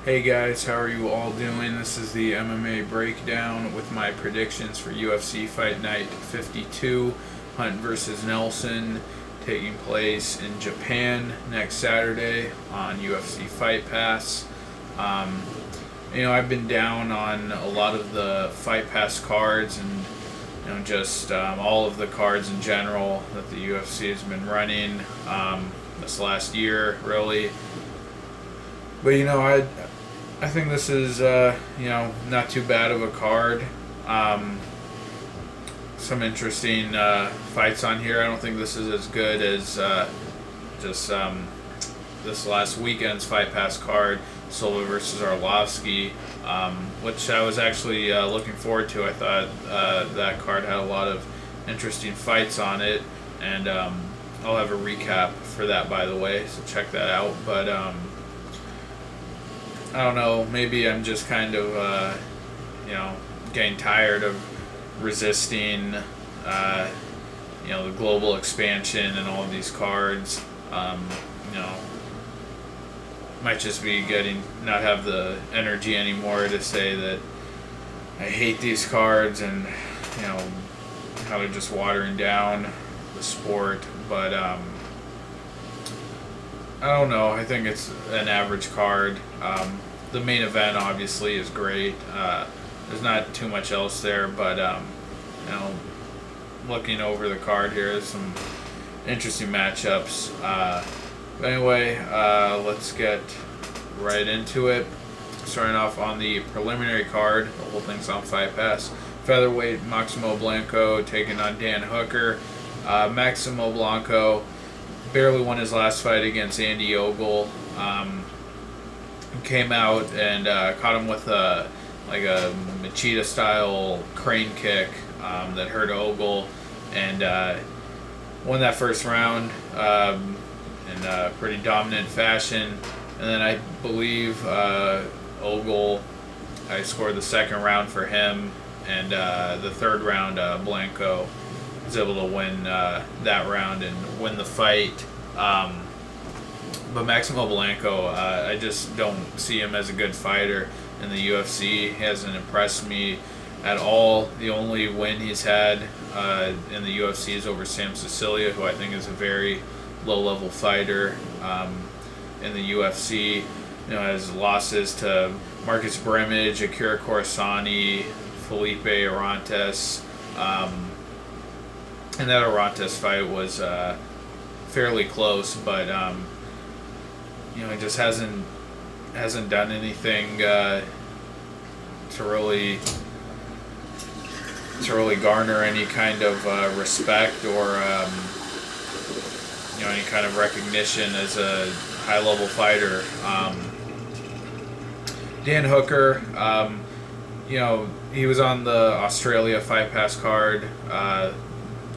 Hey guys, how are you all doing? This is the MMA breakdown with my predictions for UFC Fight Night 52, Hunt versus Nelson, taking place in Japan next Saturday on UFC Fight Pass. Um, I've been down on a lot of the Fight Pass cards and just all of the cards in general that the UFC has been running this last year, really. But I think this is not too bad of a card. Some interesting fights on here. I don't think this is as good as just this last weekend's Fight Pass card, Silva versus Arlovsky, which I was actually looking forward to. I thought that card had a lot of interesting fights on it, and I'll have a recap for that, by the way, so check that out. But I don't know, maybe I'm just kind of, getting tired of resisting, the global expansion and all of these cards. Might just be not have the energy anymore to say that I hate these cards and, how they're just watering down the sport. But, I don't know. I think it's an average card. The main event obviously is great. There's not too much else there, but looking over the card here, there's some interesting matchups. But anyway, let's get right into it. Starting off on the preliminary card, the whole thing's on Fight Pass. Featherweight Maximo Blanco taking on Dan Hooker. Maximo Blanco barely won his last fight against Andy Ogle. Came out and caught him with a Machida style crane kick that hurt Ogle, and won that first round in a pretty dominant fashion. And then I believe Ogle, I scored the second round for him, and the third round Blanco was able to win that round and win the fight. But Maximo Blanco, I just don't see him as a good fighter in the UFC. He hasn't impressed me at all. The only win he's had in the UFC is over Sam Sicilia, who I think is a very low-level fighter in the UFC. Has losses to Marcus Brimage, Akira Corsani, Felipe Orantes. And that Orantes fight was fairly close, but he just hasn't done anything to really garner any kind of respect or any kind of recognition as a high level fighter. Dan Hooker, he was on the Australia Fight Pass card,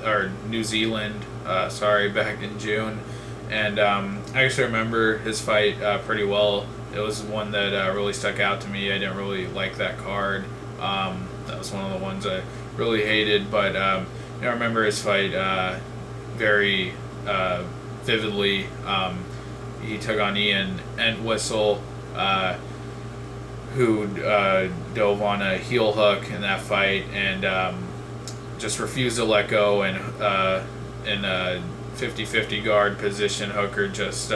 or New Zealand, back in June. And I actually remember his fight pretty well. It was one that really stuck out to me. I didn't really like that card. That was one of the ones I really hated. But I remember his fight very vividly. He took on Ian Entwistle, who dove on a heel hook in that fight and just refused to let go. And in a 50-50 guard position, Hooker just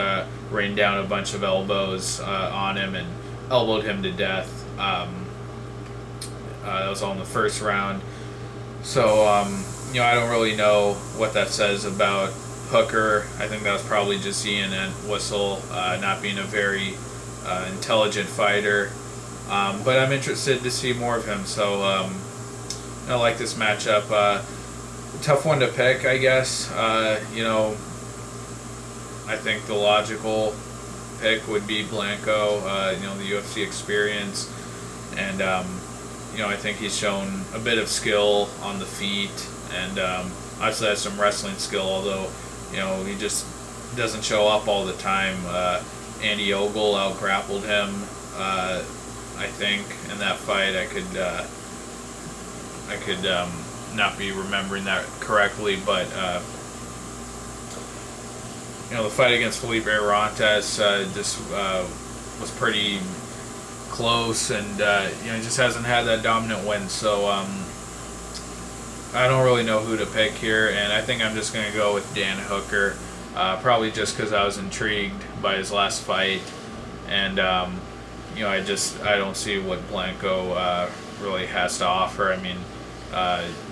rained down a bunch of elbows on him and elbowed him to death. That was all in the first round. So, I don't really know what that says about Hooker. I think that was probably just Ian Entwistle not being a very intelligent fighter. But I'm interested to see more of him. So, I like this matchup. Tough one to pick, I guess. I think the logical pick would be Blanco, the UFC experience. And, I think he's shown a bit of skill on the feet and obviously has some wrestling skill, although, he just doesn't show up all the time. Andy Ogle out-grappled him, I think, in that fight. I could not be remembering that correctly, but the fight against Felipe Orantes just was pretty close, and he just hasn't had that dominant win. So I don't really know who to pick here, and I think I'm just going to go with Dan Hooker, probably just because I was intrigued by his last fight, and I don't see what Blanco really has to offer. I mean,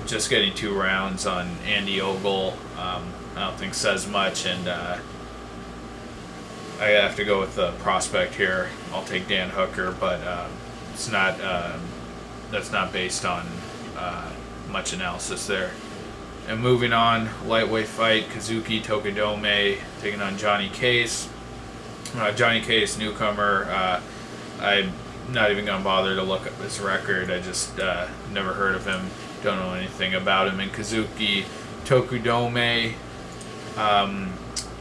just getting 2 rounds on Andy Ogle, I don't think says much, and I have to go with the prospect here. I'll take Dan Hooker, but it's not. That's not based on much analysis there. And moving on, lightweight fight: Kazuki Tokudome taking on Johnny Case. Johnny Case, newcomer. I'm not even gonna bother to look up his record. I just never heard of him. Don't know anything about him. And Kazuki Tokudome.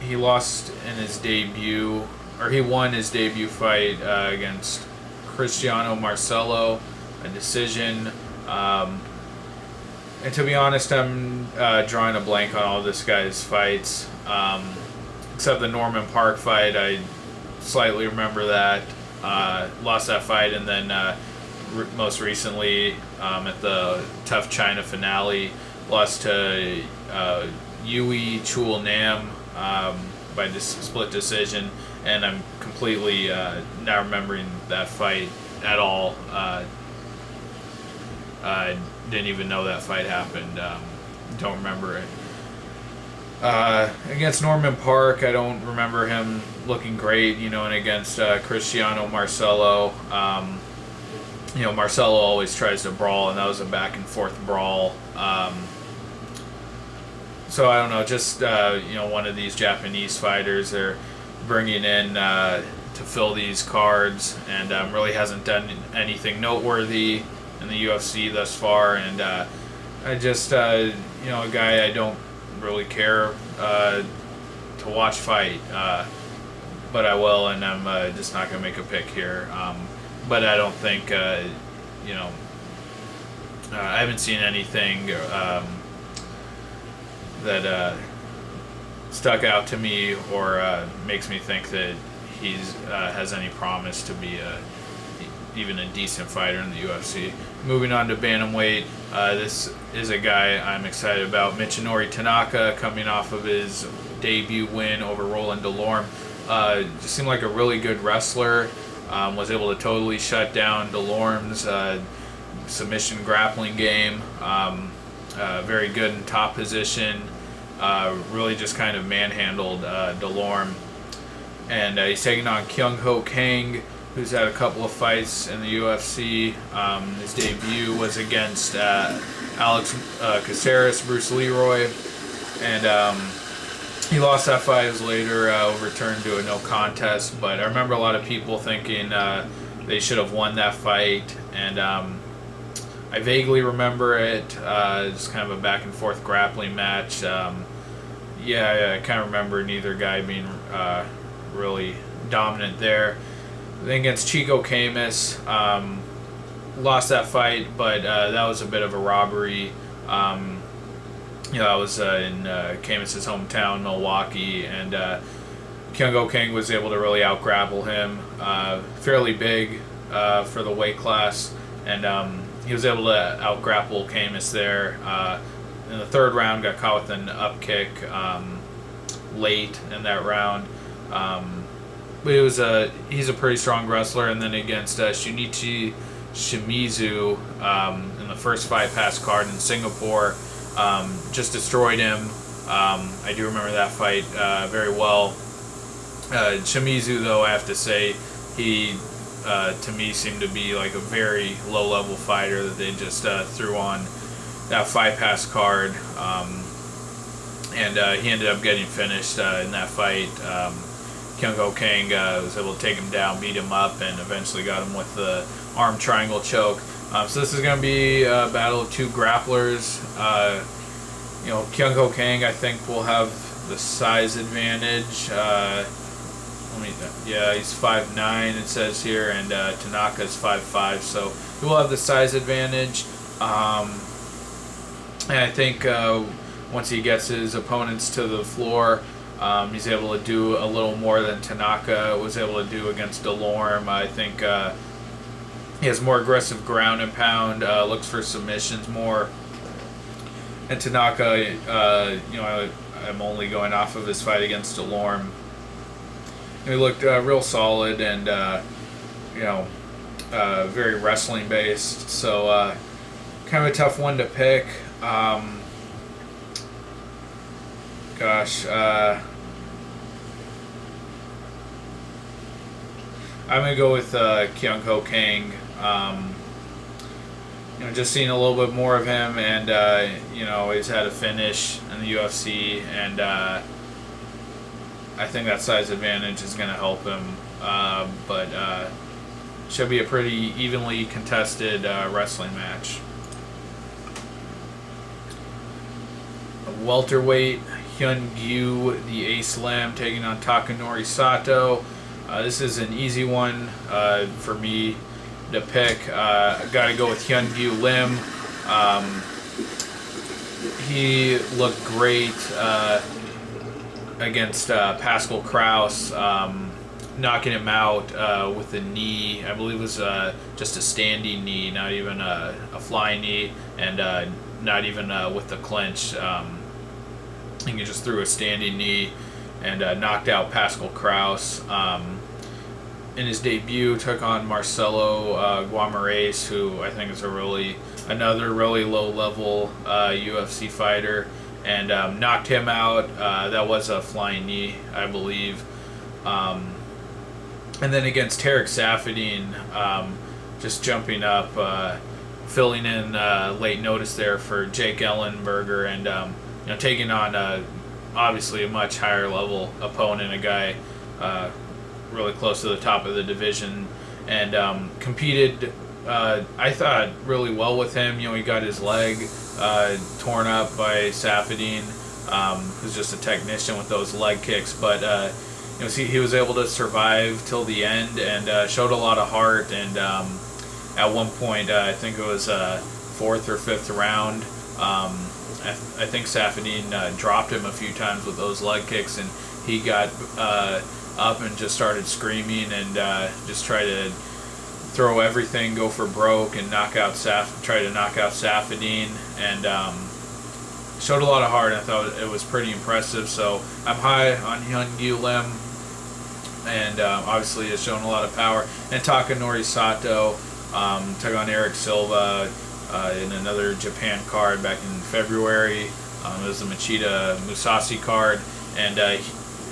He lost in his debut, or he won his debut fight against Cristiano Marcelo, a decision. And to be honest, I'm drawing a blank on all this guy's fights, except the Norman Park fight. I slightly remember that. Lost that fight, and then most recently at the Tough China finale, lost to Yui Chul Nam by this split decision, and I'm completely not remembering that fight at all. I didn't even know that fight happened. Don't remember it. Against Norman Park, I don't remember him looking great, and against Cristiano Marcelo, Marcelo always tries to brawl, and that was a back and forth brawl. So I don't know, just one of these Japanese fighters they're bringing in to fill these cards, and really hasn't done anything noteworthy in the UFC thus far. And I just a guy I don't really care to watch fight, but I will, and I'm just not gonna make a pick here. But I don't think I haven't seen anything that stuck out to me or makes me think that he's has any promise to be even a decent fighter in the UFC. Moving on to bantamweight, this is a guy I'm excited about. Michinori Tanaka, coming off of his debut win over Roland Delorme. Just seemed like a really good wrestler. Was able to totally shut down Delorme's submission grappling game. Very good in top position. Really just kind of manhandled Delorme. And he's taking on Kyung-Ho Kang, who's had a couple of fights in the UFC. His debut was against Alex Caceres, Bruce Leroy, and he lost that fight. It was later overturned to a no contest, but I remember a lot of people thinking they should have won that fight, and I vaguely remember it. It's kind of a back and forth grappling match. I kind of remember neither guy being really dominant there. Then against Chico Camus, lost that fight, but that was a bit of a robbery. I was in Camus's hometown, Milwaukee, and Kyung-Ho Kang was able to really out-grapple him. Fairly big for the weight class, and he was able to out-grapple Camus there. In the third round, got caught with an up kick late in that round. But he's a pretty strong wrestler. And then against Shunichi Shimizu in the first fight-pass card in Singapore, just destroyed him. I do remember that fight very well. Shimizu, though, I have to say, he to me seemed to be like a very low-level fighter that they just threw on that fight-pass card. And he ended up getting finished in that fight. Kyung-Ho Kang was able to take him down, beat him up, and eventually got him with the arm triangle choke. So this is going to be a battle of two grapplers. Kyung-Ho Kang, I think, will have the size advantage. He's 5'9", it says here, and Tanaka's 5'5", so he will have the size advantage. And I think once he gets his opponents to the floor, he's able to do a little more than Tanaka was able to do against Delorme. I think He has more aggressive ground and pound, looks for submissions more. And Tanaka, I'm only going off of his fight against Delorme. He looked real solid and, very wrestling based. So, kind of a tough one to pick. I'm going to go with Kang. Just seeing a little bit more of him, and he's had a finish in the UFC, and I think that size advantage is going to help him. But should be a pretty evenly contested wrestling match. Welterweight, Hyun-Gyu, the Ace Lim, taking on Takanori Sato. This is an easy one for me to pick. I got to go with Hyun-Gyu Lim. He looked great against Pascal Kraus, knocking him out with a knee. I believe it was just a standing knee, not even a flying knee, and not even with the clinch. He just threw a standing knee and knocked out Pascal Kraus. In his debut, took on Marcelo Guimarães, who I think is another really low-level UFC fighter, and knocked him out. That was a flying knee, I believe. And then against Tarek Saffiedine, just jumping up, filling in late notice there for Jake Ellenberger, and taking on obviously a much higher level opponent, a guy really close to the top of the division, and competed, I thought, really well with him. He got his leg torn up by Saffiedine, who's just a technician with those leg kicks, but he was able to survive till the end and showed a lot of heart, and at one point, I think it was fourth or fifth round, I think Saffiedine dropped him a few times with those leg kicks, and he got up and just started screaming and just tried to throw everything, go for broke, and try to knock out Saffiedine, and showed a lot of heart. I thought it was pretty impressive. So I'm high on Hyun-Gyu Lim, and obviously has shown a lot of power. And Takanori Sato took on Eric Silva in another Japan card back in February. It was the Machida Musashi card, and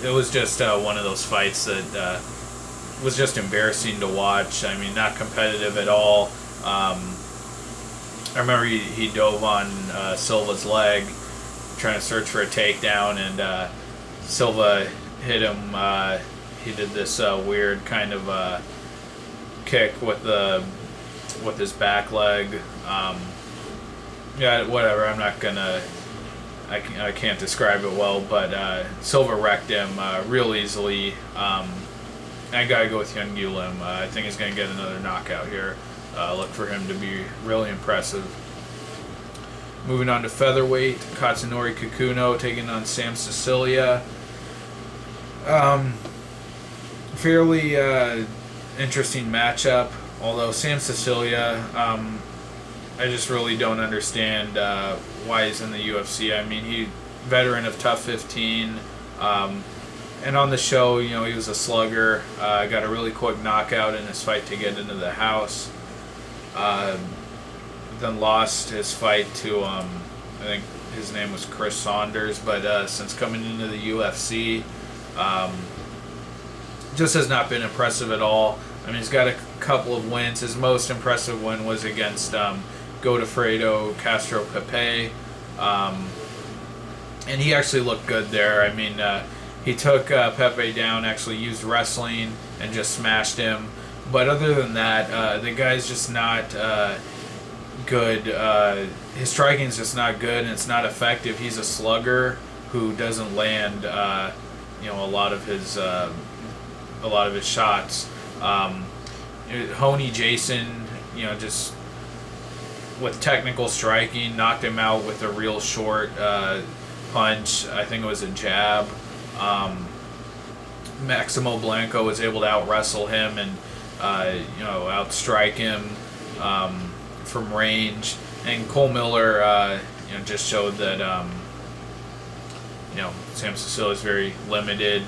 it was just one of those fights that was just embarrassing to watch. I mean, not competitive at all. I remember he dove on Silva's leg, trying to search for a takedown, and Silva hit him. He did this weird kind of kick with his back leg. Yeah, whatever. I'm not gonna. I can't describe it well, but Silva wrecked him real easily. I gotta go with Hyun-Gyu Lim. I think he's gonna get another knockout here. Look for him to be really impressive. Moving on to featherweight, Katsunori Kikuno taking on Sam Sicilia. Fairly interesting matchup. Although Sam Sicilia, I just really don't understand why he's in the UFC. I mean, he veteran of Tough 15, and on the show, he was a slugger. Got a really quick knockout in his fight to get into the house. Then lost his fight to I think his name was Chris Saunders. But since coming into the UFC, just has not been impressive at all. I mean, he's got a couple of wins. His most impressive win was against Godofredo Castro Pepe, and he actually looked good there. I mean, he took Pepe down, actually used wrestling and just smashed him. But other than that, the guy's just not good. His striking is just not good, and it's not effective. He's a slugger who doesn't land, a lot of his shots. Honey Jason, just with technical striking, knocked him out with a real short punch. I think it was a jab. Maximo Blanco was able to out-wrestle him and outstrike him from range. And Cole Miller, just showed that Sam Sicilia is very limited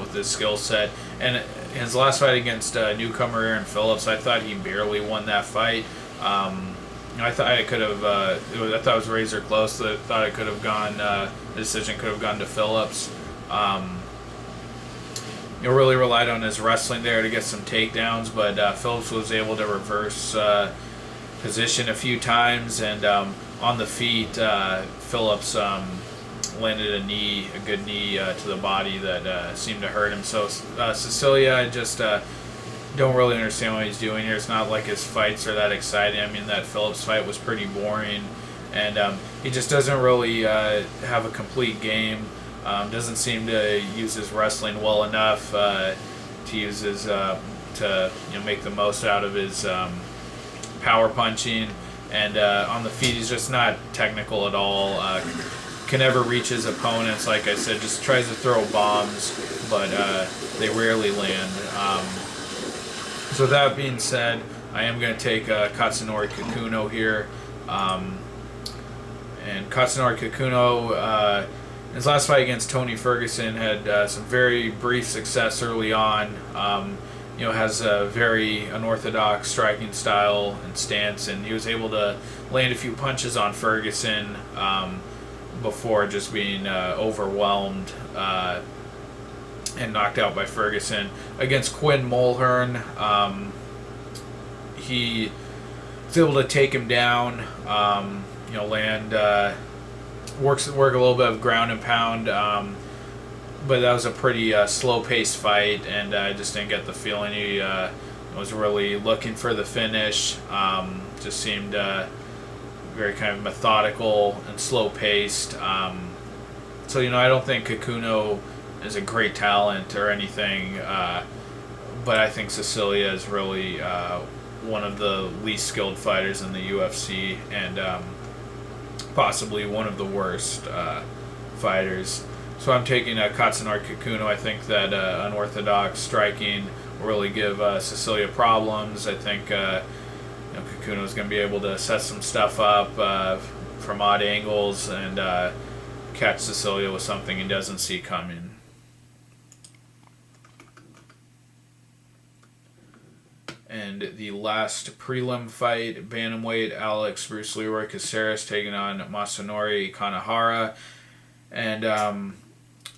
with his skill set. And his last fight against newcomer Aaron Phillips, I thought he barely won that fight. I thought it could have. I thought it was razor close. I thought it could have gone. The decision could have gone to Phillips. Really relied on his wrestling there to get some takedowns, but Phillips was able to reverse position a few times, and on the feet, Phillips landed a good knee to the body that seemed to hurt him. So Sicilia, I just don't really understand what he's doing here. It's not like his fights are that exciting. I mean, that Phillips fight was pretty boring, and he just doesn't really have a complete game. Doesn't seem to use his wrestling well enough to use his to make the most out of his power punching, and on the feet he's just not technical at all. Can never reach his opponents. Like I said, just tries to throw bombs, but they rarely land. So that being said, I am going to take Katsunori Kikuno here. And Katsunori Kikuno, his last fight against Tony Ferguson, had some very brief success early on. Has a very unorthodox striking style and stance, and he was able to land a few punches on Ferguson before just being overwhelmed and knocked out by Ferguson. Against Quinn Mulhern, he was able to take him down, land, work a little bit of ground and pound, but that was a pretty slow-paced fight, and I just didn't get the feeling he was really looking for the finish. Just seemed very kind of methodical and slow-paced. So I don't think Kikuno is a great talent or anything, but I think Sicilia is really one of the least skilled fighters in the UFC, and possibly one of the worst fighters. So I'm taking Katsunori Kikuno. I think that unorthodox striking will really give Sicilia problems. I think Kikuno is going to be able to set some stuff up from odd angles and catch Sicilia with something he doesn't see coming. And the last prelim fight, bantamweight, Alex Bruce Leroy Caceres taking on Masanori Kanehara. And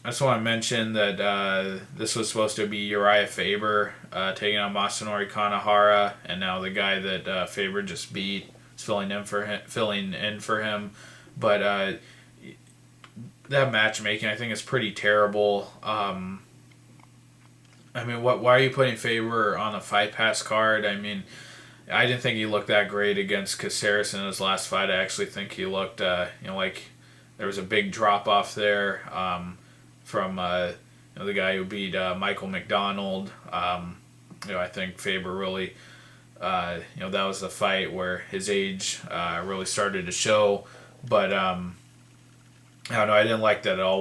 I just want to mention that this was supposed to be Uriah Faber taking on Masanori Kanehara, and now the guy that Faber just beat is filling in for him. But that matchmaking, I think, is pretty terrible. Why are you putting Faber on a Fight Pass card? I mean, I didn't think he looked that great against Caceres in his last fight. I actually think he looked, like there was a big drop off there from the guy who beat Michael McDonald. I think Faber really, that was the fight where his age really started to show. But I don't know. I didn't like that at all.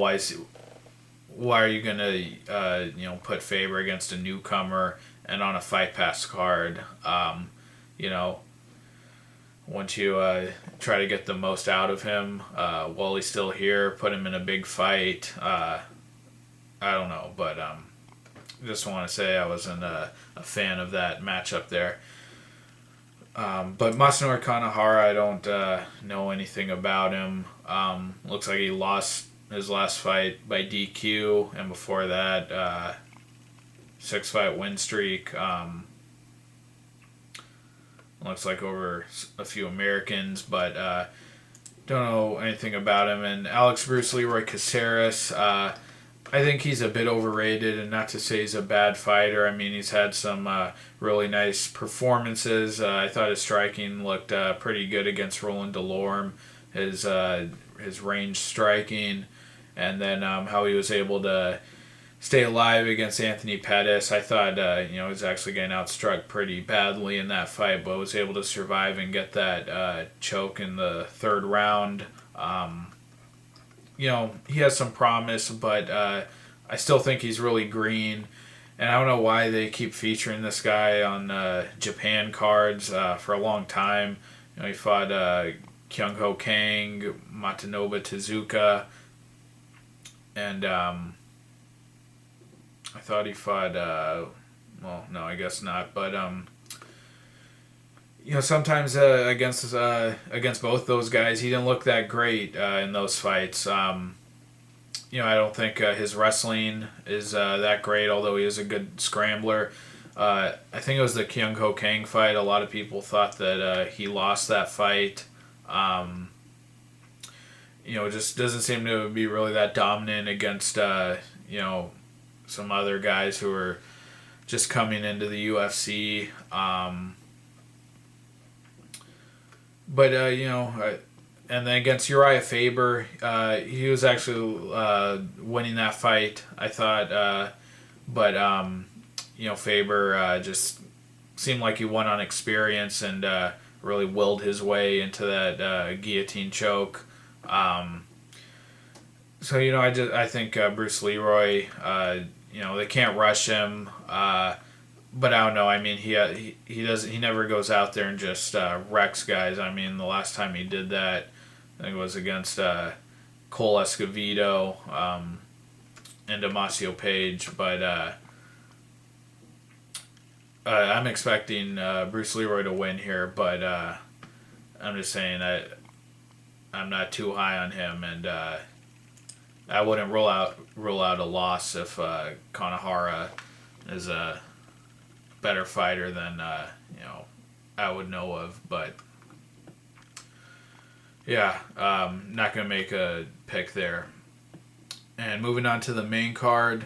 Why are you gonna put Faber against a newcomer and on a Fight Pass card? Once you try to get the most out of him while he's still here, put him in a big fight. I don't know, but just want to say I wasn't a fan of that matchup there. But Masanori Kanehara, I don't know anything about him. Looks like he lost his last fight by DQ, and before that, 6-fight win streak. Looks like over a few Americans, but don't know anything about him. And Alex Bruce Leroy Caceres, I think he's a bit overrated, and not to say he's a bad fighter. I mean, he's had some really nice performances. I thought his striking looked pretty good against Roland Delorme, his range striking, and then how he was able to stay alive against Anthony Pettis. I thought he was actually getting outstruck pretty badly in that fight, but was able to survive and get that choke in the third round. He has some promise, but I still think he's really green. And I don't know why they keep featuring this guy on Japan cards for a long time. He fought Kyung-Ho Kang, Matanobu Tezuka, and I thought he fought. Well, no, I guess not. But sometimes against both those guys, he didn't look that great in those fights. I don't think his wrestling is that great, although he is a good scrambler. I think it was the Kyung Ho Kang fight. A lot of people thought that he lost that fight. Just doesn't seem to be really that dominant against, some other guys who are just coming into the UFC. And then against Uriah Faber, he was actually winning that fight, I thought. Faber just seemed like he won on experience and really willed his way into that guillotine choke. I think Bruce Leroy, they can't rush him. But I don't know. I mean, he never goes out there and just wrecks guys. I mean, the last time he did that, I think it was against Cole Escovedo and Damasio Page. But I'm expecting Bruce Leroy to win here. But I'm just saying I'm not too high on him, and I wouldn't rule out a loss if Kanehara is a better fighter than I would know of. But yeah, not gonna make a pick there. And moving on to the main card,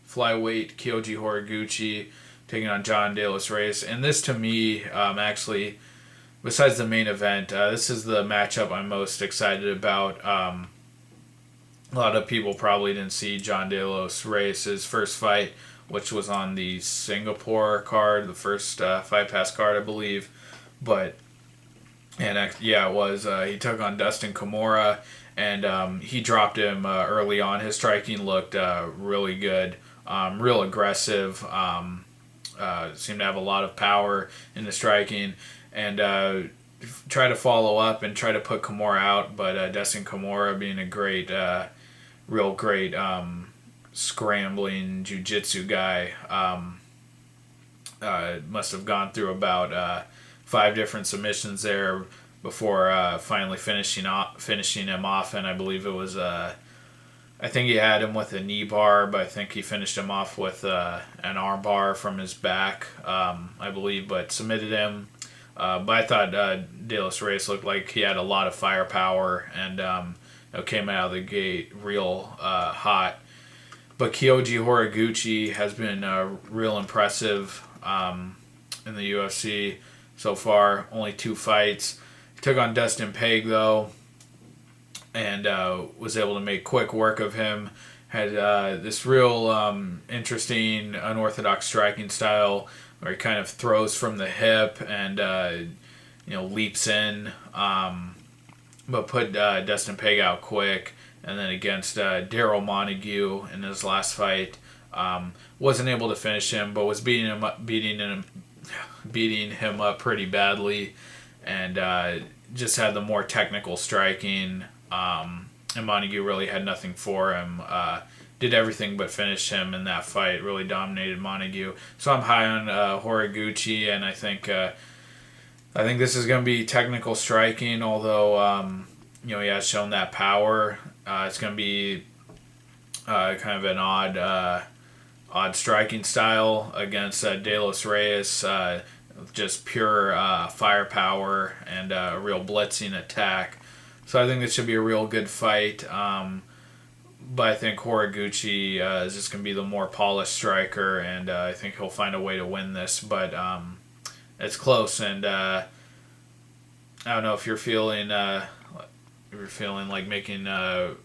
flyweight Kyoji Horiguchi taking on John Delos Reyes. And this, to me, actually, besides the main event, this is the matchup I'm most excited about. A lot of people probably didn't see John Delos Reyes' first fight, which was on the Singapore card, the first Fight Pass card, I believe. It was. He took on Dustin Kimura, and he dropped him early on. His striking looked really good, real aggressive. Seemed to have a lot of power in the striking, and try to follow up and try to put Kimura out. But Dustin Kimura, being a real great scrambling jiu-jitsu guy, must have gone through about 5 different submissions there before finally finishing him off. And I believe it was I think he had him with a knee bar, but I think he finished him off with an arm bar from his back, I believe, but submitted him. But I thought Delos Reyes looked like he had a lot of firepower and came out of the gate real hot. But Kyoji Horiguchi has been real impressive in the UFC so far. Only 2 fights. He took on Dustin Peg, though, and was able to make quick work of him. Had this real interesting, unorthodox striking style where he kind of throws from the hip and leaps in, but put Dustin Peg out quick. And then against Daryl Montague in his last fight, wasn't able to finish him, but was beating him up pretty badly, and just had the more technical striking. And Montague really had nothing for him. Did everything but finish him in that fight. Really dominated Montague. So I'm high on Horiguchi, and I think this is going to be technical striking. Although he has shown that power. It's going to be kind of an odd striking style against Delos Reyes. Just pure firepower and a real blitzing attack. So I think this should be a real good fight. But I think Horiguchi is just going to be the more polished striker, and I think he'll find a way to win this. But it's close, and I don't know if you're feeling like making a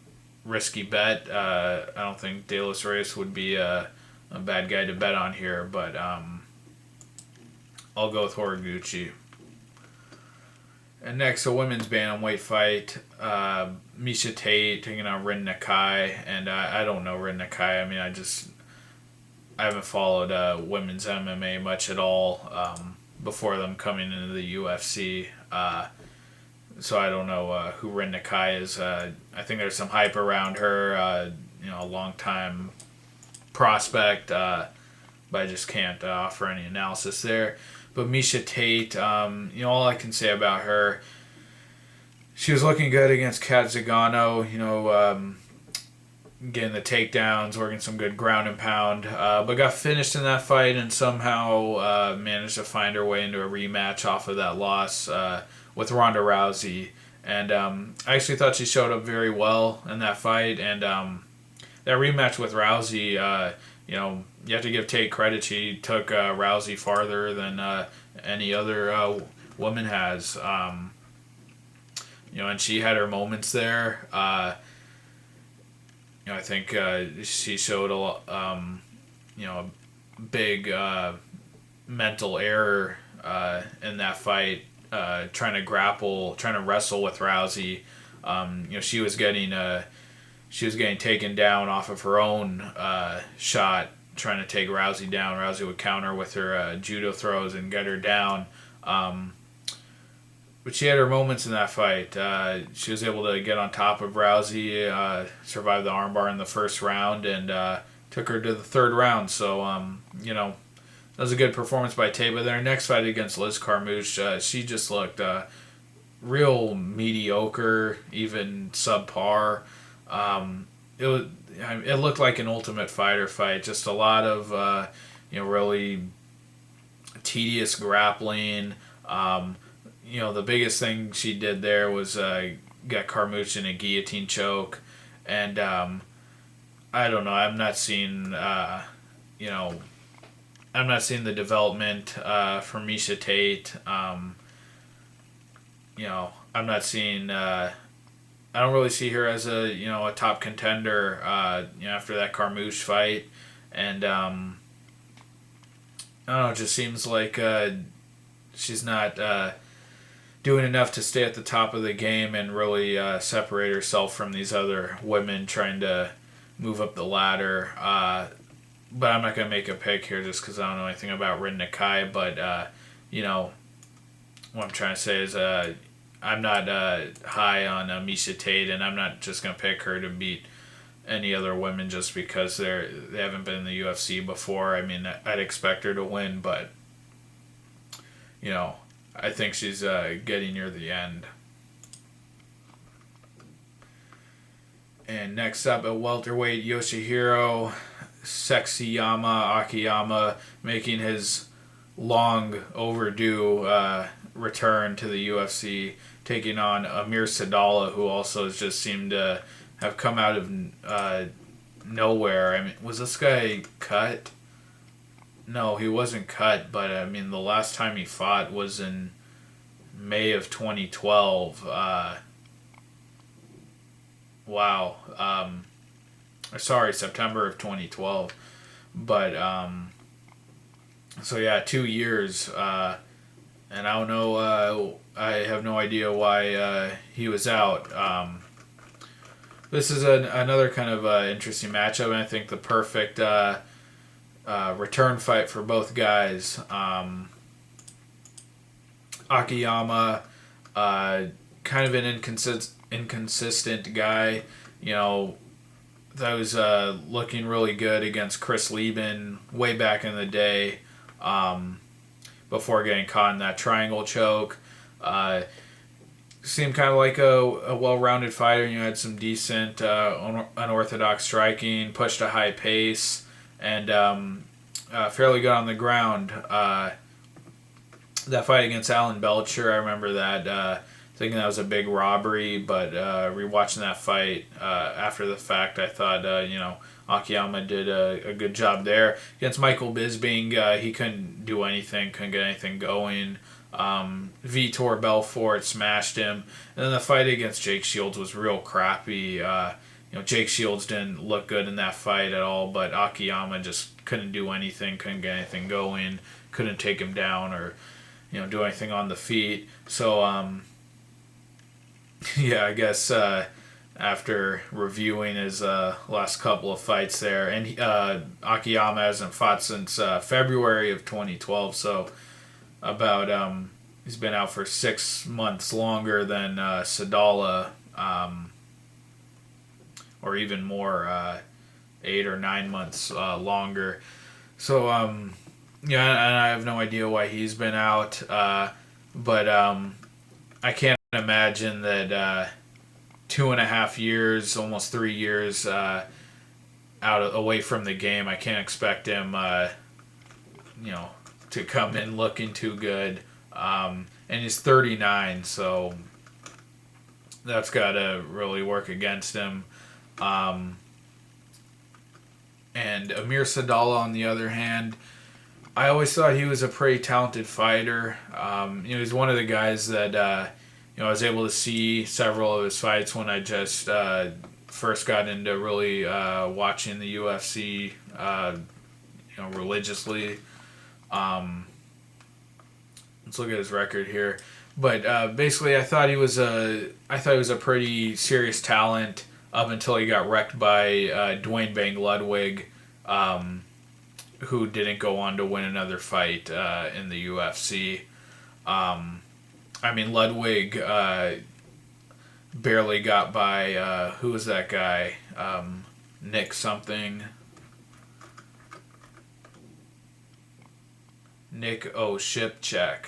risky bet. I don't think Delos Reyes would be a bad guy to bet on here, but I'll go with Horiguchi. And next, a women's bantamweight fight. Miesha Tate taking on Rin Nakai, and I don't know Rin Nakai. I mean, I haven't followed women's MMA much at all before them coming into the UFC. So I don't know who Rin Nakai is. I think there's some hype around her. A long time prospect, but I just can't offer any analysis there. But Miesha Tate, all I can say about her, she was looking good against Kat Zagano. Getting the takedowns, working some good ground and pound, but got finished in that fight and somehow managed to find her way into a rematch off of that loss with Ronda Rousey. And I actually thought she showed up very well in that fight. And that rematch with Rousey, you have to give Tate credit. She took Rousey farther than any other woman has. And she had her moments there. I think she showed a lot, a big mental error in that fight, trying to wrestle with Rousey. She was getting taken down off of her own shot, trying to take Rousey down. Rousey would counter with her judo throws and get her down. But she had her moments in that fight. She was able to get on top of Rousey, survive the armbar in the first round, and took her to the third round. So, that was a good performance by Tate. But then her next fight against Liz Carmouche, she just looked real mediocre, even subpar. It looked like an Ultimate Fighter fight. Just a lot of, really tedious grappling. The biggest thing she did there was get Carmouche in a guillotine choke, and I don't know. I'm not seeing the development for Miesha Tate. I'm not seeing. I don't really see her as a top contender. After that Carmouche fight, and I don't know. It just seems like she's not doing enough to stay at the top of the game and really separate herself from these other women trying to move up the ladder. But I'm not going to make a pick here just because I don't know anything about Rin Nakai. But, what I'm trying to say is I'm not high on Miesha Tate, and I'm not just going to pick her to beat any other women just because they haven't been in the UFC before. I mean, I'd expect her to win, but, I think she's getting near the end. And next up at welterweight, Yoshihiro Sexyama Akiyama making his long overdue return to the UFC, taking on Amir Sadollah, who also has just seemed to have come out of nowhere. I mean, was this guy cut? No, he wasn't cut, but the last time he fought was in May of 2012. Wow. Sorry, September of 2012. But, 2 years. And I don't know, I have no idea why he was out. This is another kind of interesting matchup, and I think the perfect return fight for both guys. Akiyama, kind of an inconsistent guy. That was looking really good against Chris Lieben way back in the day, before getting caught in that triangle choke. Seemed kind of like a well-rounded fighter. Had some decent unorthodox striking, pushed a high pace, and fairly good on the ground. That fight against Alan Belcher, I remember that, thinking that was a big robbery, but rewatching that fight after the fact, I thought, Akiyama did a good job there. Against Michael Bisping, he couldn't do anything, couldn't get anything going. Vitor Belfort smashed him. And then the fight against Jake Shields was real crappy. Jake Shields didn't look good in that fight at all, but Akiyama just couldn't do anything, couldn't get anything going, couldn't take him down or do anything on the feet. So, I guess after reviewing his last couple of fights there. And Akiyama hasn't fought since February of 2012, so about he's been out for 6 months longer than Sadollah, or even more, 8 or 9 months longer. So yeah, and I have no idea why he's been out, but I can't imagine that 2.5 years, almost 3 years away from the game, I can't expect him, to come in looking too good. And he's 39, so that's got to really work against him. And Amir Sadollah, on the other hand, I always thought he was a pretty talented fighter. He's one of the guys that I was able to see several of his fights when I just first got into really watching the UFC, religiously. Let's look at his record here. But basically, I thought he was a pretty serious talent up until he got wrecked by Dwayne Bang Ludwig, who didn't go on to win another fight in the UFC. Ludwig barely got by, who was that guy? Nick something. Nick Oshipchak.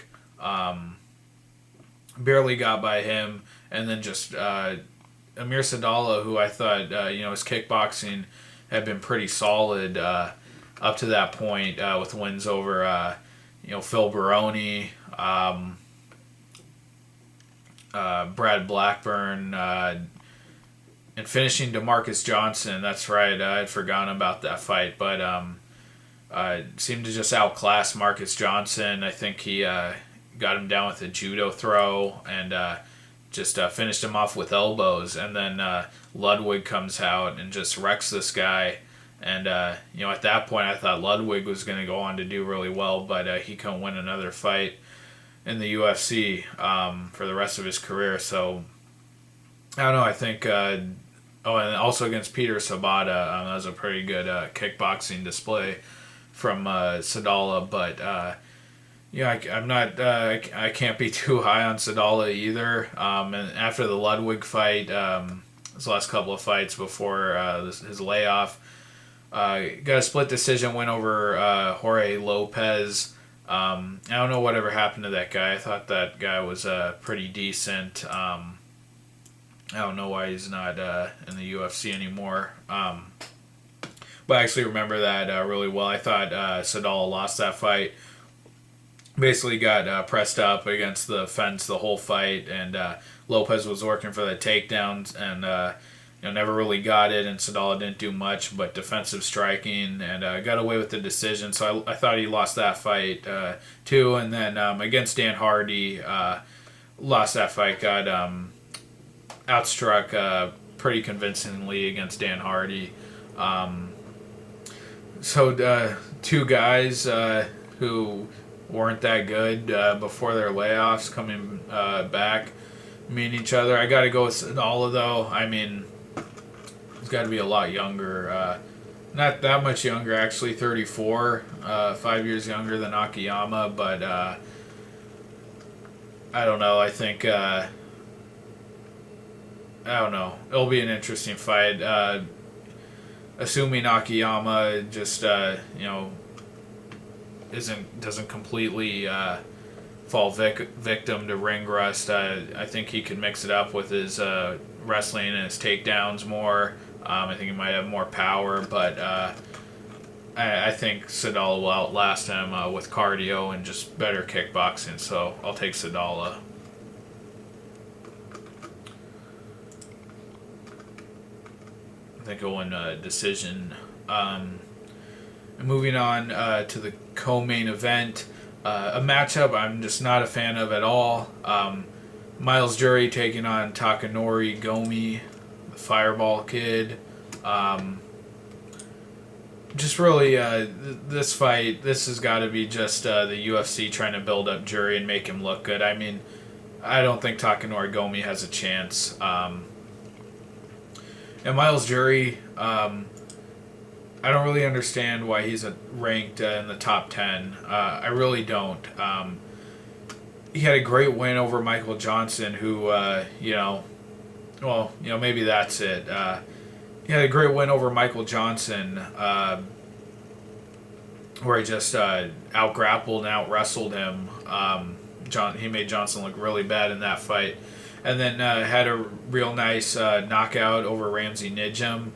Barely got by him, and then just Amir Sadollah, who I thought, his kickboxing had been pretty solid up to that point, with wins over, Phil Baroni, Brad Blackburn, and finishing DeMarcus Johnson. That's right, I had forgotten about that fight, but seemed to just outclass Marcus Johnson. I think he got him down with a judo throw and just finished him off with elbows. And then Ludwig comes out and just wrecks this guy. And, at that point, I thought Ludwig was going to go on to do really well, but he couldn't win another fight in the UFC for the rest of his career. So, I don't know, I think... and also against Peter Sabata, that was a pretty good kickboxing display from Sadollah, but I'm not. I can't be too high on Sadollah either. And after the Ludwig fight, his last couple of fights before his layoff, got a split decision win over Jorge Lopez. I don't know whatever happened to that guy. I thought that guy was pretty decent. I don't know why he's not in the UFC anymore. But I actually remember that really well. I thought Sadollah lost that fight. Basically got pressed up against the fence the whole fight, and Lopez was working for the takedowns, and never really got it, and Sadollah didn't do much but defensive striking, and got away with the decision. So I thought he lost that fight too. And then against Dan Hardy, lost that fight, got outstruck pretty convincingly against Dan Hardy. So two guys who weren't that good before their layoffs coming back meeting each other. I got to go with Sadollah, though. I mean, he's got to be a lot younger. Not that much younger, actually, 34, 5 years younger than Akiyama, but I don't know. I think... I don't know. It'll be an interesting fight. Assuming Akiyama just doesn't completely fall victim to ring rust. I think he could mix it up with his wrestling and his takedowns more. I think he might have more power, but I think Sadollah will outlast him with cardio and just better kickboxing. So I'll take Sadollah. I think he'll win a decision. Moving on to the co-main event, a matchup I'm just not a fan of at all. Miles Jury taking on Takanori Gomi, the Fireball Kid. Just really, this fight, this has got to be just the UFC trying to build up Jury and make him look good. I mean, I don't think Takanori Gomi has a chance. And Miles Jury, I don't really understand why he's ranked in the top 10. I really don't. He had a great win over Michael Johnson, who, maybe that's it. He had a great win over Michael Johnson, where he just out-grappled and out-wrestled him. He made Johnson look really bad in that fight. And then had a real nice knockout over Ramsey Nijam.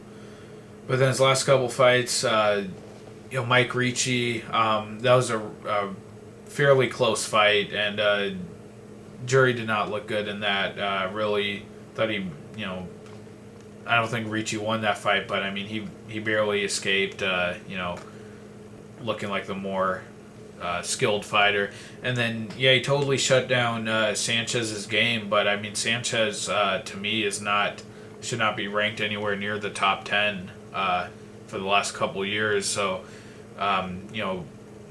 But then his last couple fights, Mike Ricci, that was a fairly close fight, and Jury did not look good in that. Really thought he, I don't think Ricci won that fight, but I mean he barely escaped. Looking like the more skilled fighter, and then he totally shut down Sanchez's game. But I mean Sanchez to me should not be ranked anywhere near the top 10 for the last couple of years. So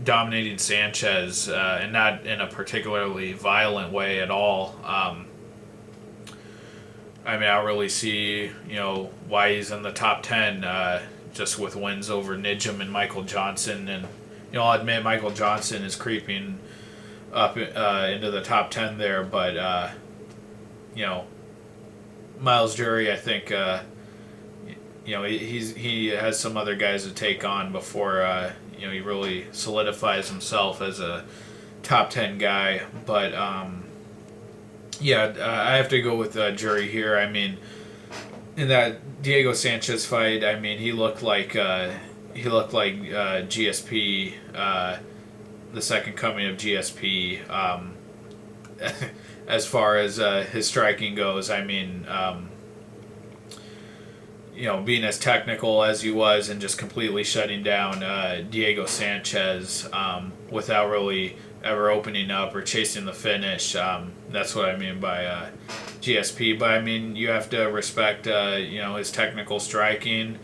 dominating Sanchez and not in a particularly violent way at all. I don't really see why he's in the top 10 just with wins over Nijam and Michael Johnson. And I'll admit Michael Johnson is creeping up into the top 10 there, but Miles Jury, I think he has some other guys to take on before he really solidifies himself as a top 10 guy. But I have to go with Jury here. I mean, in that Diego Sanchez fight, I mean he looked like GSP, the second coming of GSP. As far as his striking goes, I mean, being as technical as he was and just completely shutting down Diego Sanchez without really ever opening up or chasing the finish. That's what I mean by GSP. But I mean, you have to respect, his technical striking.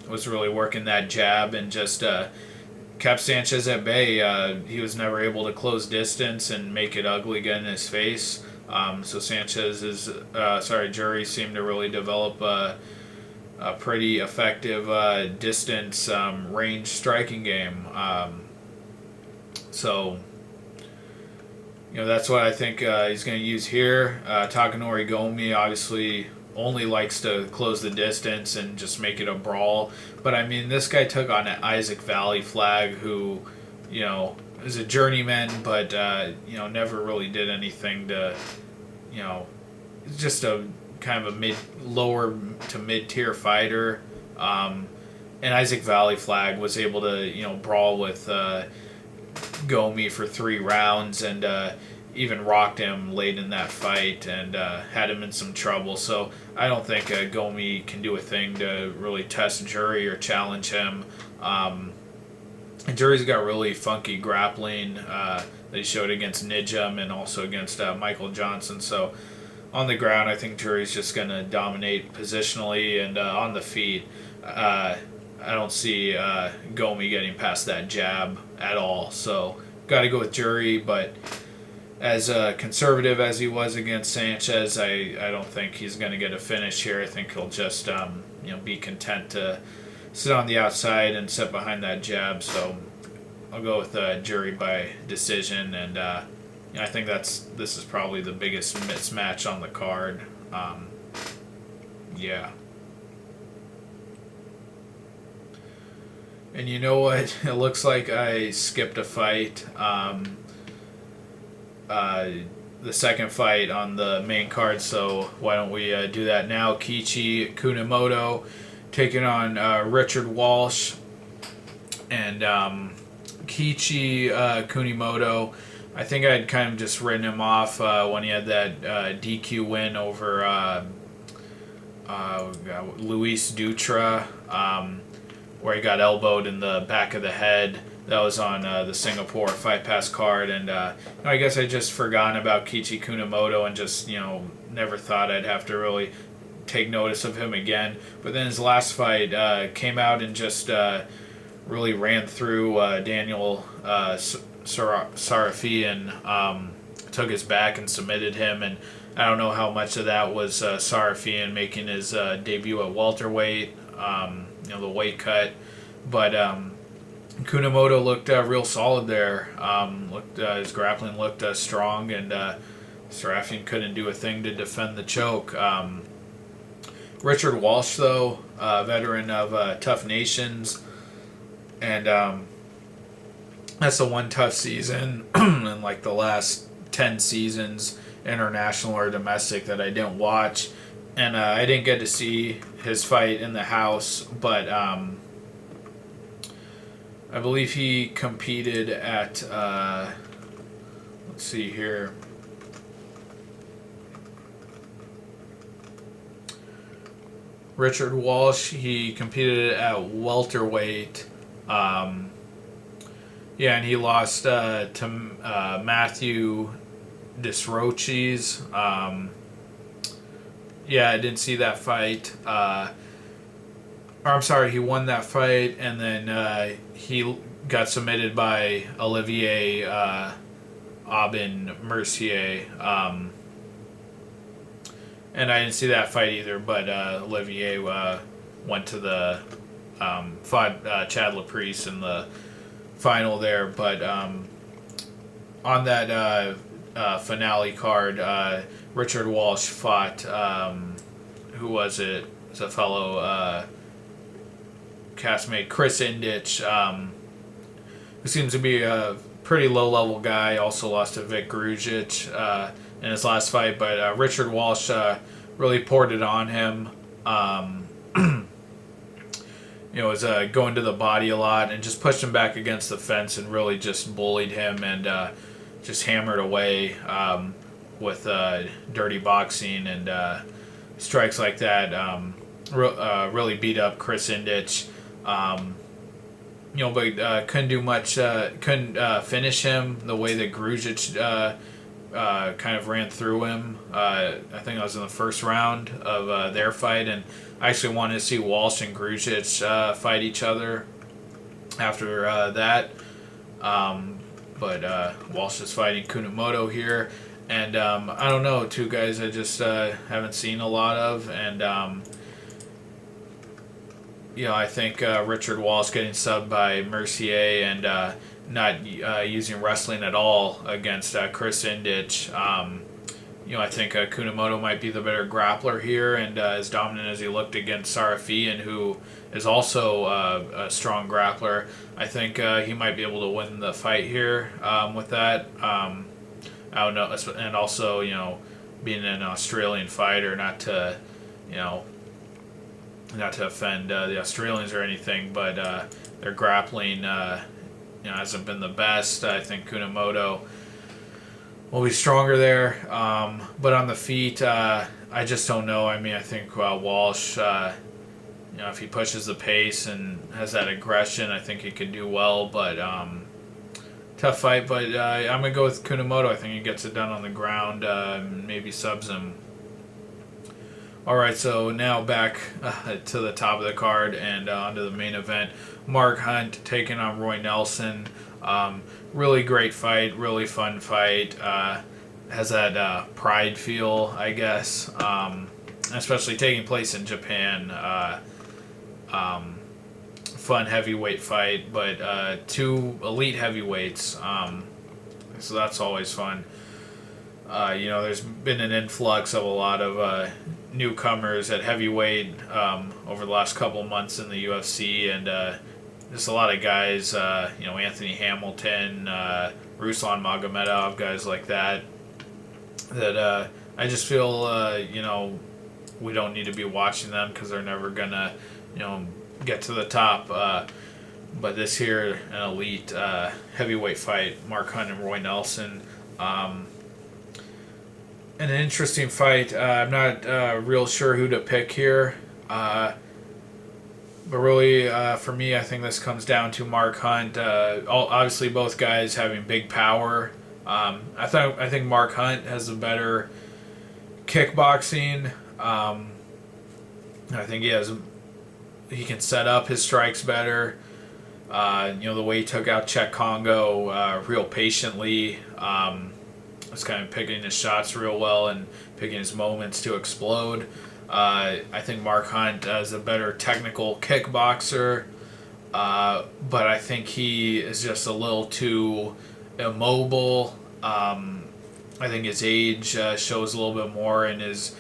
Was really working that jab and just kept Sanchez at bay. He was never able to close distance and make it ugly, get in his face. So Jury seemed to really develop a pretty effective distance range striking game. That's what I think he's going to use here. Takanori Gomi obviously only likes to close the distance and just make it a brawl. But I mean, this guy took on Isaac Valley Flag, who, is a journeyman, but, never really did anything to, just a kind of a lower to mid-tier fighter. And Isaac Valley Flag was able to, brawl with Gomi for 3 rounds and even rocked him late in that fight and had him in some trouble. So I don't think Gomi can do a thing to really test Jury or challenge him. And Jury's got really funky grappling that he showed against Nijam and also against Michael Johnson. So on the ground, I think Jury's just going to dominate positionally, and on the feet, I don't see Gomi getting past that jab at all. So got to go with Jury, but as conservative as he was against Sanchez, I don't think he's going to get a finish here. I think he'll just be content to sit on the outside and sit behind that jab. So I'll go with Jury by decision, and I think this is probably the biggest mismatch on the card. And you know what? It looks like I skipped a fight. The second fight on the main card, so why don't we do that now? Kichi Kunimoto taking on Richard Walsh. And Kichi Kunimoto, I think I'd kind of just written him off when he had that DQ win over Luis Dutra, where he got elbowed in the back of the head. That was on the Singapore Fight Pass card, and I guess I just forgotten about Kichi Kunimoto and just never thought I'd have to really take notice of him again. But then his last fight came out and just really ran through Daniel Sarafian, took his back and submitted him, and I don't know how much of that was Sarafian making his debut at welterweight, the weight cut, but Kunimoto looked real solid there. His grappling looked strong, and Sarafian couldn't do a thing to defend the choke. Richard Walsh, though, veteran of Tough Nations, and that's the one tough season in like the last 10 seasons, international or domestic, that I didn't watch, and I didn't get to see his fight in the house, but I believe he competed at let's see here. Richard Walsh, he competed at welterweight. And he lost to Matthew Desroches. I didn't see that fight. I'm sorry, he won that fight, and then he got submitted by Olivier Aubin Mercier. And I didn't see that fight either, but Olivier went to the fought Chad Laprise in the final there. But on that finale card, Richard Walsh fought, who was it? It was a fellow castmate, Chris Indich, who seems to be a pretty low-level guy. Also lost to Vic Grujic in his last fight, but Richard Walsh really poured it on him. Was going to the body a lot and just pushed him back against the fence and really just bullied him and just hammered away with dirty boxing and strikes like that. Really beat up Chris Indich. But couldn't do much. Couldn't finish him the way that Grujic kind of ran through him. I think I was in the first round of their fight, and I actually wanted to see Walsh and Grujic fight each other after that. But Walsh is fighting Kunimoto here, and I don't know, two guys I just haven't seen a lot of, and I think Richard Walsh getting subbed by Mercier and not using wrestling at all against Chris Indich. I think Kunimoto might be the better grappler here, and as dominant as he looked against Sarafian, who is also a strong grappler. I think he might be able to win the fight here with that. I don't know, and also, being an Australian fighter, not to offend the Australians or anything, but their grappling hasn't been the best. I think Kunimoto will be stronger there, but on the feet, I just don't know. I mean, I think Walsh, if he pushes the pace and has that aggression, I think he could do well, but tough fight, but I'm going to go with Kunimoto. I think he gets it done on the ground, maybe subs him. Alright, so now back to the top of the card and onto the main event. Mark Hunt taking on Roy Nelson. Really great fight, really fun fight. Has that pride feel, I guess, especially taking place in Japan. Fun heavyweight fight, but two elite heavyweights, so that's always fun. There's been an influx of a lot of newcomers at heavyweight over the last couple months in the UFC, and just a lot of guys, Anthony Hamilton, Ruslan Magomedov, guys like that I just feel, we don't need to be watching them because they're never going to, get to the top. But this here, an elite heavyweight fight, Mark Hunt and Roy Nelson. An interesting fight. I'm not real sure who to pick here. But really, for me, I think this comes down to Mark Hunt. Obviously, both guys having big power. I think Mark Hunt has the better kickboxing. I think he can set up his strikes better. The way he took out Czech Congo real patiently. was kind of picking his shots real well and picking his moments to explode. I think Mark Hunt is a better technical kickboxer, but I think he is just a little too immobile. I think his age shows a little bit more in his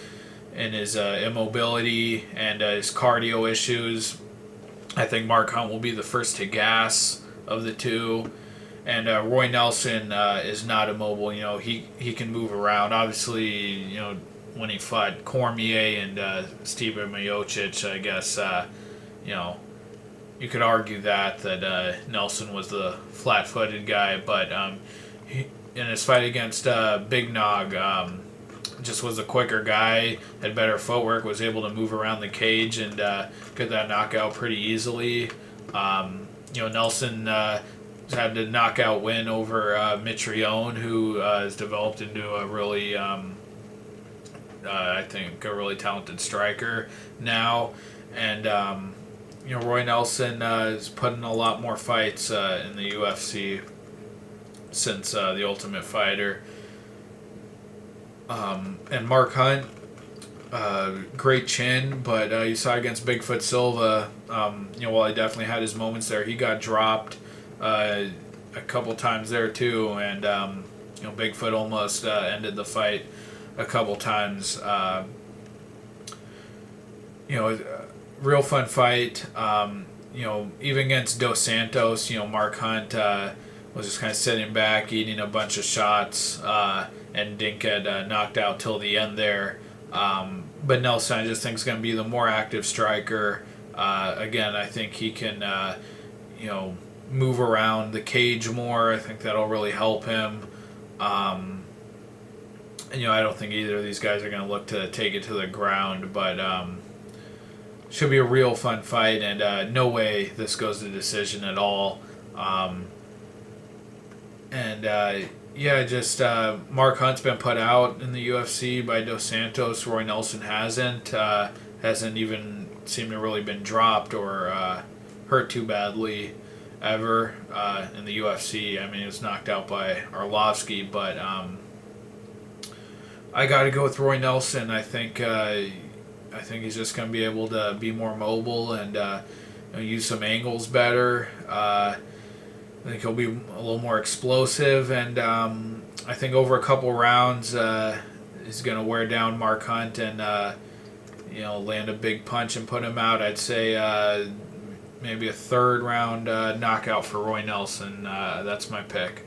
immobility and his cardio issues. I think Mark Hunt will be the first to gas of the two. And Roy Nelson is not immobile. You know, he can move around. Obviously, you know, when he fought Cormier and Stipe Miocic, I guess, you know, you could argue that Nelson was the flat-footed guy. But in his fight against Big Nog, just was a quicker guy, had better footwork, was able to move around the cage and get that knockout pretty easily. You know, Nelson had the knockout win over Mitrione, who has developed into a really, I think, a really talented striker now. And, you know, Roy Nelson is putting a lot more fights in the UFC since The Ultimate Fighter. And Mark Hunt, great chin, but you saw against Bigfoot Silva, you know, while he definitely had his moments there, he got dropped a couple times there too, and you know, Bigfoot almost ended the fight a couple times. You know, real fun fight. You know, even against Dos Santos, you know, Mark Hunt was just kind of sitting back, eating a bunch of shots, and didn't get knocked out till the end there. But Nelson, I just think, is going to be the more active striker. Again, I think he can, you know, move around the cage more. I think that'll really help him. And, you know, I don't think either of these guys are going to look to take it to the ground, but should be a real fun fight, and no way this goes to decision at all. Yeah, just Mark Hunt's been put out in the UFC by Dos Santos. Roy Nelson hasn't even seemed to really been dropped or hurt too badly ever in the UFC. I mean, he was knocked out by Arlovsky, but I got to go with Roy Nelson. I think he's just going to be able to be more mobile and you know, use some angles better. I think he'll be a little more explosive, and I think over a couple rounds he's going to wear down Mark Hunt and you know, land a big punch and put him out. I'd say maybe a third round knockout for Roy Nelson. That's my pick.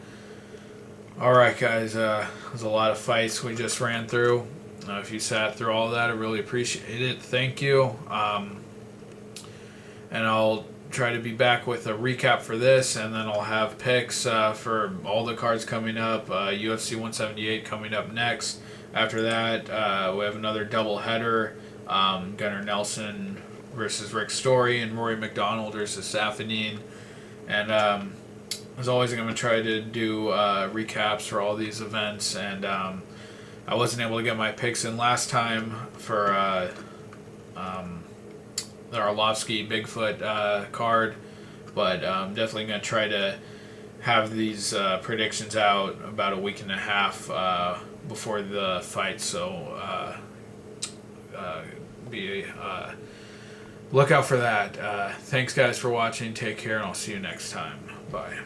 All right, guys. There's a lot of fights we just ran through. If you sat through all that, I really appreciate it. Thank you. And I'll try to be back with a recap for this, and then I'll have picks for all the cards coming up. UFC 178 coming up next. After that, we have another doubleheader. Gunnar Nelson versus Rick Story, and Rory McDonald versus Safadine. And as always, I'm going to try to do recaps for all these events. And I wasn't able to get my picks in last time for the Arlovsky Bigfoot card, but I'm definitely going to try to have these predictions out about a week and a half before the fight, so be look out for that. Thanks, guys, for watching. Take care, and I'll see you next time. Bye.